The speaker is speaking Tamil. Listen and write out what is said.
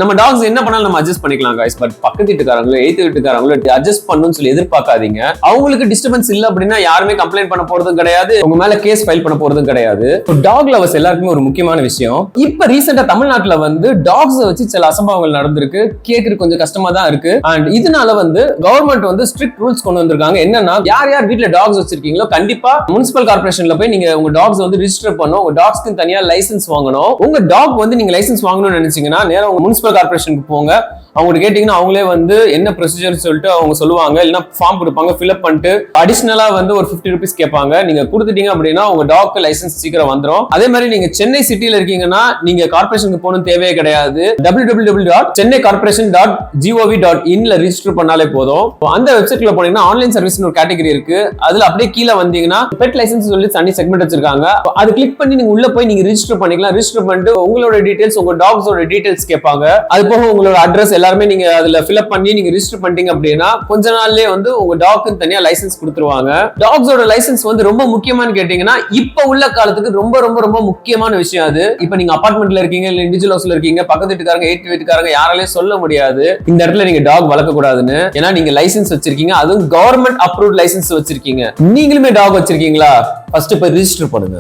நம்ம டாக்ஸ் என்ன பண்ணாலும் நம்ம அட்ஜஸ்ட் பண்ணிக்கலாம் guys. பட் பக்கத்து வீட்டுக்காரங்களோ எய்த் வீட்டுக்காரங்களோ அட்ஜஸ்ட் பண்ணணும்னு சொல்லி எதிர்பார்க்காதீங்க. அவங்களுக்கு டிஸ்டர்பன்ஸ் இல்ல அப்படின்னா யாருமே கம்ப்ளைண்ட் பண்ண போறதும் கிடையாது, உங்க மேல கேஸ் ஃபைல் பண்ண போறதும் கிடையாது. டாக் லவர்ஸ் எல்லாருக்குமே ஒரு முக்கியமான விஷயம், இப்ப ரீசெண்டா தமிழ்நாட்டுல டாக்ஸ் வச்சு சில அசம்பாவங்கள் நடந்திருக்கு. கேட்கறது கொஞ்சம் கஷ்டமா தான் இருக்கு. அண்ட் இதனால கவர்மெண்ட் ஸ்ட்ரிக்ட் ரூல்ஸ் கொண்டு வந்திருக்காங்க. என்னன்னா யார் யார் வீட்டுல டாக்ஸ் வச்சிருக்கீங்களோ கண்டிப்பா முனிசிபல் கார்பரேஷன்ல போய் நீங்க உங்க டாக்ஸ் ரிஜிஸ்டர் பண்ணணும். உங்க டாக்ஸ்க்கு தனியா லைசன்ஸ் வாங்கணும். உங்க டாக் நீங்க லைசன்ஸ் வாங்கணும்னு நினைச்சீங்கன்னா நேரா உங்க முனிசிபல் கார்பரேஷனுக்கு போங்க. அவங்க கேட்டீங்கன்னா அவங்களே என்ன ப்ரொசீஜர் சொல்லிட்டு அவங்க சொல்லுவாங்க. இல்லைன்னா ஃபார்ம் கொடுப்பாங்க, ஃபில்அப் பண்ணிட்டு அடிஷனலா ஒரு 50 rupees கேட்பாங்க. நீங்க கொடுத்துட்டீங்க அப்படின்னா உங்க டாக் லைசன்ஸ் சீக்கிரம் வந்துடும். அதே மாதிரி நீங்க சென்னை சிட்டில இருக்கீங்கன்னா நீங்க கார்பரேஷனுக்கு போகணும் தேவையே கிடையாது. www.chennaicorporation.gov.in ரிஜிஸ்டர் பண்ணாலே போதும். அந்த வெப்சைட்ல போனீங்கன்னா ஆன்லைன் சர்வீஸ் ஒரு கேட்டகரி இருக்கு. அதுல அப்படியே கீழே வந்தீங்கன்னா பெட் லைசன்ஸ் சொல்லி தனி செக்மெண்ட் வச்சிருக்காங்க. அது கிளிக் பண்ணி நீங்க உள்ள போய் நீங்க ரிஜிஸ்டர் பண்ணிக்கலாம். ரிஜிஸ்டர் பண்ணிட்டு உங்களோட டீடைல்ஸ், உங்க டாக்ஸோட டீடைல்ஸ் கேட்பாங்க. அது போக உங்களோட அட்ரஸ் எல்லாருமே நீங்க அதுல ஃபில்அப் பண்ணி நீங்க ரிஜிஸ்டர் பண்ணிட்டீங்க அப்படின்னா கொஞ்ச நாள்லயே உங்க டாக்க்கு தனியா லைசன்ஸ் கொடுத்துருவாங்க. டாக்ஸோட லைசன்ஸ் ரொம்ப முக்கியமானு கேட்டீங்கன்னா இப்ப உள்ள காலத்துக்கு ரொம்ப ரொம்ப ரொம்ப முக்கியமான விஷயம் அது. இப்ப நீங்க அபார்ட்மெண்ட்ல இருக்கீங்க, இல்ல இண்டிவிஜுவல் ஹவுஸ்ல இருக்கீங்க, பக்கத்து வீட்டுக்காரங்க எய்த் வீட்டுக்காரங்க யாராலையும் சொல்ல முடியாது இந்த இடத்துல நீங்க டாக் வளர்க்க கூடாதுன்னு. ஏன்னா நீங்க லைசன்ஸ் வச்சிருக்கீங்க, அதுவும் கவர்மெண்ட் அப்ரூவ்ட் லைசன்ஸ் வச்சிருக்கீங்க. நீங்களுமே டாக் வச்சிருக்கீங்களா? ஃபர்ஸ்ட் போய் ரிஜிஸ்டர் பண்ணுங்க.